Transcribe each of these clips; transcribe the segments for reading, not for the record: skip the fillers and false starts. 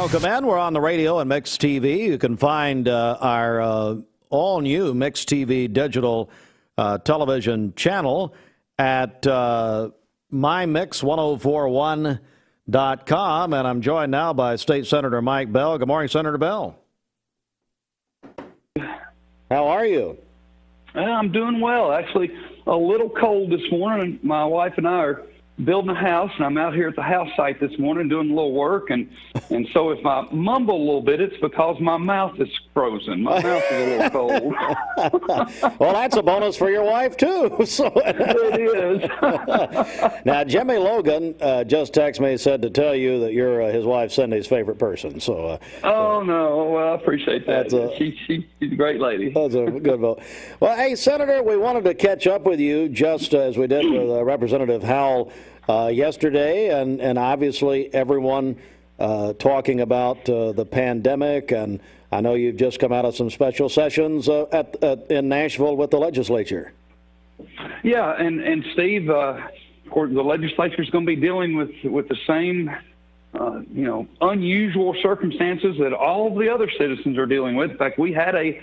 Welcome in. We're on the radio and Mix TV. You can find our all-new Mix TV digital television channel at mymix1041.com. And I'm joined now by State Senator Mike Bell. Good morning, Senator Bell. How are you? I'm doing well. Actually, a little cold this morning. My wife and I are building a house, and I'm out here at the house site this morning doing a little work. And so if I mumble a little bit, it's because my mouth is frozen. My mouth is a little cold. Well, that's a bonus for your wife, too. So it is. Now, Jimmy Logan just texted me, said to tell you that you're his wife Cindy's favorite person. So. No. Well, I appreciate that. She's a great lady. That's a good vote. Well, hey, Senator, we wanted to catch up with you just as we did with Representative Howell yesterday, and obviously everyone talking about the pandemic, and I know you've just come out of some special sessions in Nashville with the legislature. Yeah, and Steve, of course, the legislature is going to be dealing with the same unusual circumstances that all of the other citizens are dealing with. In fact, we had a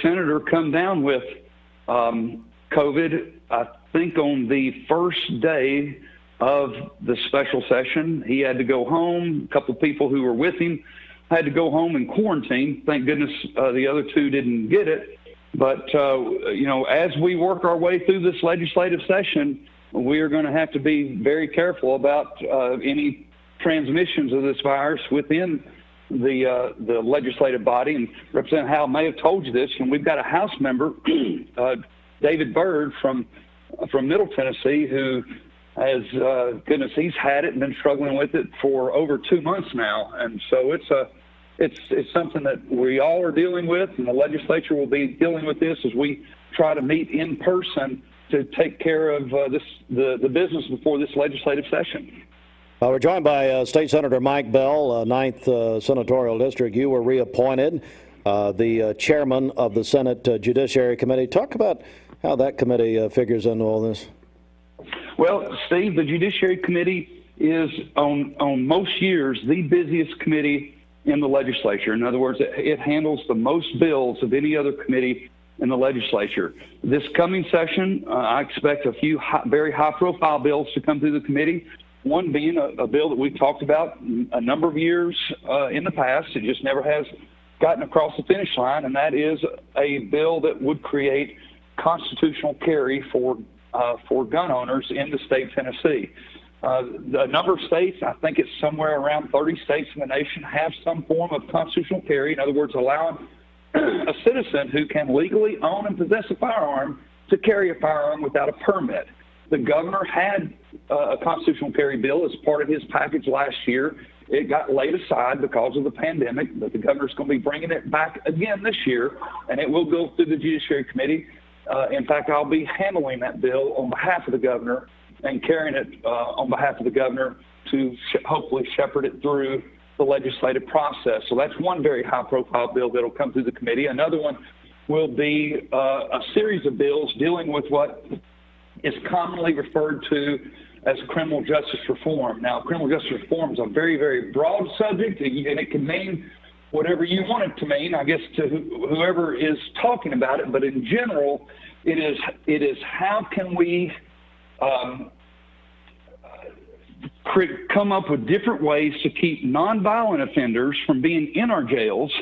senator come down with COVID, I think, on the first day of the special session. He had to go home. A couple of people who were with him had to go home and quarantine. Thank goodness the other two didn't get it. But, as we work our way through this legislative session, we are going to have to be very careful about any transmissions of this virus within the legislative body. And Representative Howell may have told you this, and we've got a House member, David Byrd from Middle Tennessee, who has, he's had it and been struggling with it for over 2 months now. And so it's something that we all are dealing with, and the legislature will be dealing with this as we try to meet in person to take care of the business before this legislative session. We're joined by State Senator Mike Bell, 9th Senatorial District. You were reappointed the chairman of the Senate Judiciary Committee. Talk about how that committee figures into all this. Well, Steve, the Judiciary Committee is on most years the busiest committee in the legislature. In other words, it handles the most bills of any other committee in the legislature. This coming session, I expect a few very high-profile bills to come through the committee. One being a bill that we've talked about a number of years in the past. It just never has gotten across the finish line, and that is a bill that would create constitutional carry for gun owners in the state of Tennessee. A number of states, I think it's somewhere around 30 states in the nation, have some form of constitutional carry. In other words, allowing a citizen who can legally own and possess a firearm to carry a firearm without a permit. The governor had a constitutional carry bill as part of his package last year. It got laid aside because of the pandemic, but the governor's going to be bringing it back again this year, and it will go through the Judiciary Committee. In fact, I'll be handling that bill on behalf of the governor and carrying it on behalf of the governor to hopefully shepherd it through the legislative process. So that's one very high-profile bill that will come through the committee. Another one will be a series of bills dealing with what is commonly referred to as criminal justice reform. Now, criminal justice reform is a very, very broad subject, and it can mean whatever you want it to mean, I guess, to whoever is talking about it. But in general, it is how can we come up with different ways to keep nonviolent offenders from being in our jails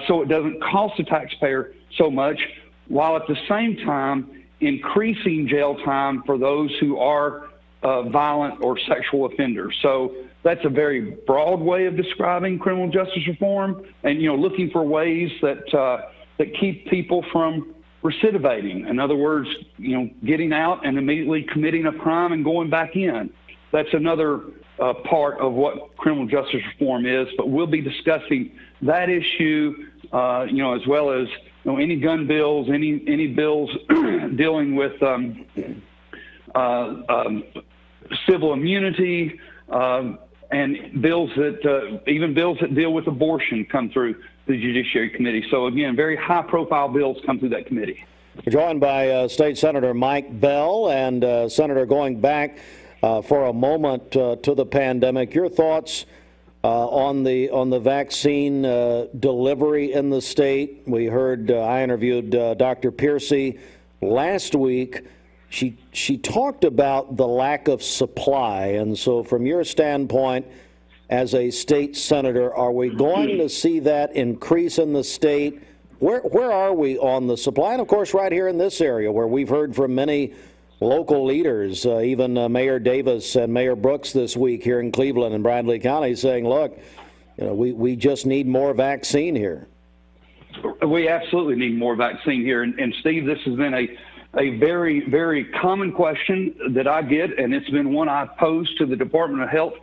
so it doesn't cost the taxpayer so much, while at the same time increasing jail time for those who are violent or sexual offenders. So that's a very broad way of describing criminal justice reform, and looking for ways that keep people from recidivating. In other words, getting out and immediately committing a crime and going back in. That's another part of what criminal justice reform is. But we'll be discussing that issue, as well as any gun bills, any bills dealing with civil immunity. And bills that even bills that deal with abortion come through the Judiciary Committee. So again, very high-profile bills come through that committee. We're joined by State Senator Mike Bell, and Senator, going back for a moment to the pandemic, your thoughts on the vaccine delivery in the state. We heard I interviewed Dr. Piercy last week. She talked about the lack of supply, and so from your standpoint as a state senator, are we going to see that increase in the state? Where are we on the supply? And of course, right here in this area, where we've heard from many local leaders, even Mayor Davis and Mayor Brooks this week here in Cleveland and Bradley County, saying, "Look, we just need more vaccine here." We absolutely need more vaccine here, and Steve, this has been a very, very common question that I get, and it's been one I've posed to the Department of Health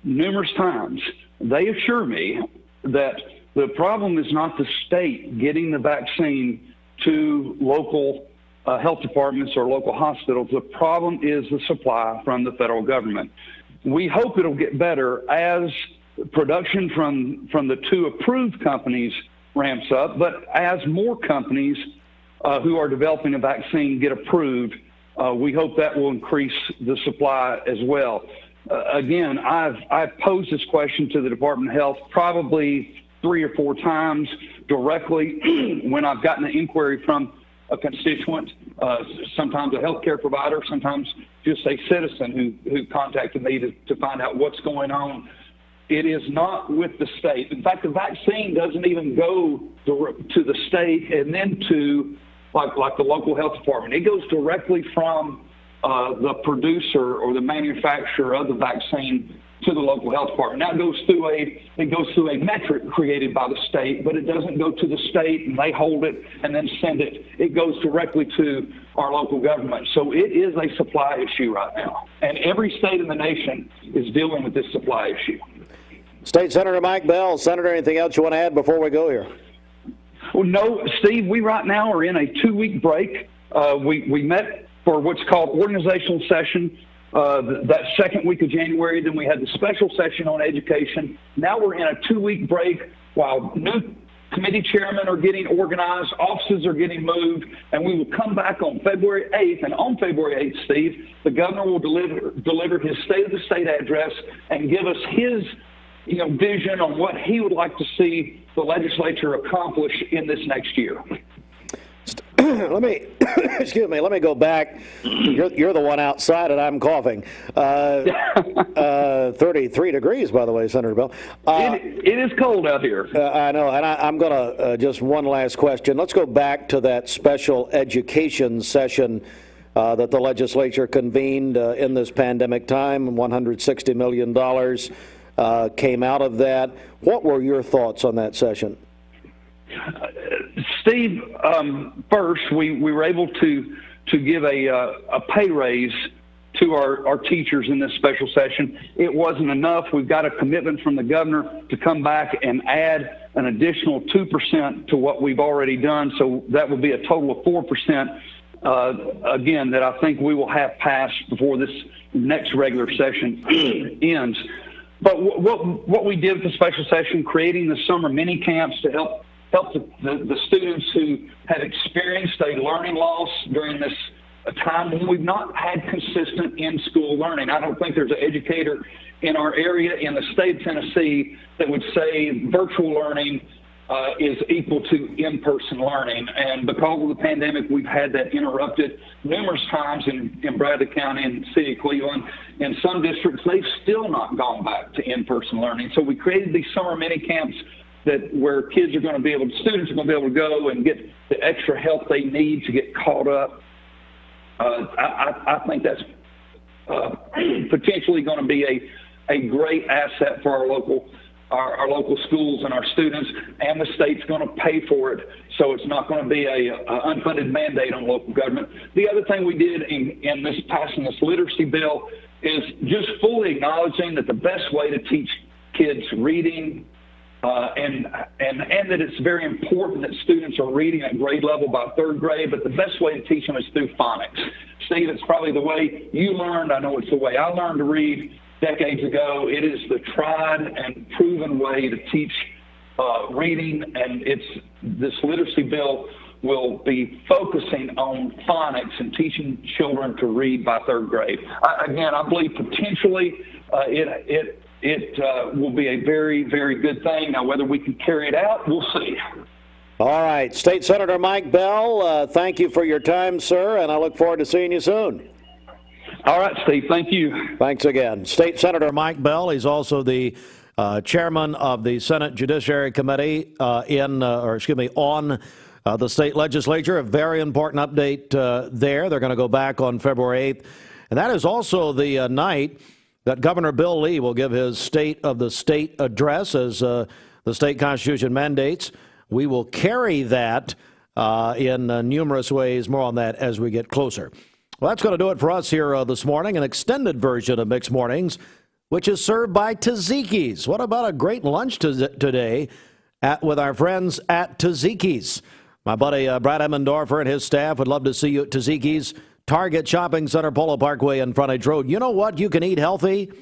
numerous times. They assure me that the problem is not the state getting the vaccine to local health departments or local hospitals. The problem is the supply from the federal government. We hope it'll get better as production from the 2 approved companies ramps up, but as more companies who are developing a vaccine get approved, we hope that will increase the supply as well. Again, I've posed this question to the Department of Health probably 3 or 4 times directly when I've gotten an inquiry from a constituent, sometimes a healthcare provider, sometimes just a citizen who contacted me to find out what's going on. It is not with the state. In fact, the vaccine doesn't even go to the state and then to like the local health department. It goes directly from the producer or the manufacturer of the vaccine to the local health department. Now it goes through a metric created by the state, but it doesn't go to the state and they hold it and then send it. It goes directly to our local government. So it is a supply issue right now, and every state in the nation is dealing with this supply issue. State Senator Mike Bell. Senator, anything else you want to add before we go here? Well, no, Steve, we right now are in a 2-week break. We met for what's called organizational session that second week of January. Then we had the special session on education. Now we're in a 2-week break while new committee chairmen are getting organized, offices are getting moved, and we will come back on February 8th. And on February 8th, Steve, the governor will deliver his State of the State address and give us his vision on what he would like to see the legislature accomplish in this next year. Let me go back. You're the one outside and I'm coughing. 33 degrees, by the way, Senator Bell. It is cold out here. I know, and I'm going to just one last question. Let's go back to that special education session that the legislature convened in this pandemic time. $160 million came out of that. What were your thoughts on that session? Steve, first, we were able to give a pay raise to our teachers in this special session. It wasn't enough. We've got a commitment from the governor to come back and add an additional 2% to what we've already done. So that would be a total of 4%, again, that I think we will have passed before this next regular session ends. But what we did with the special session, creating the summer mini camps to help the students who have experienced a learning loss during this time when we've not had consistent in-school learning. I don't think there's an educator in our area in the state of Tennessee that would say virtual learning is equal to in-person learning. And because of the pandemic, we've had that interrupted numerous times in Bradley County and the city of Cleveland. In some districts, they've still not gone back to in-person learning. So we created these summer mini camps where kids are going to be able to, students are going to be able to go and get the extra help they need to get caught up. I think that's potentially going to be a great asset for our local schools and our students, and the state's going to pay for it, so it's not going to be a unfunded mandate on local government. The other thing we did in this passing this literacy bill is just fully acknowledging that the best way to teach kids reading and that it's very important that students are reading at grade level by 3rd grade, but the best way to teach them is through phonics. Steve, it's probably the way you learned. I know it's the way I learned to read decades ago. It is the tried and proven way to teach reading, and this literacy bill will be focusing on phonics and teaching children to read by 3rd grade. I believe potentially it will be a very, very good thing. Now, whether we can carry it out, we'll see. All right. State Senator Mike Bell, thank you for your time, sir, and I look forward to seeing you soon. All right, Steve. Thank you. Thanks again. State Senator Mike Bell, he's also the chairman of the Senate Judiciary Committee on the state legislature. A very important update there. They're going to go back on February 8th. And that is also the night that Governor Bill Lee will give his State of the State address, as the state constitution mandates. We will carry that in numerous ways. More on that as we get closer. Well, that's going to do it for us here this morning. An extended version of Mixed Mornings, which is served by Tzatziki's. What about a great lunch today with our friends at Tzatziki's? My buddy Brad Emmendorfer and his staff would love to see you at Tzatziki's, Target Shopping Center, Polo Parkway, and Frontage Road. You know what? You can eat healthy,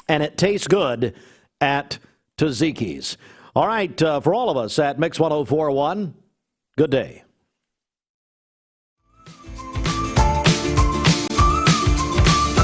and it tastes good at Tzatziki's. All right, for all of us at Mix 104.1, good day.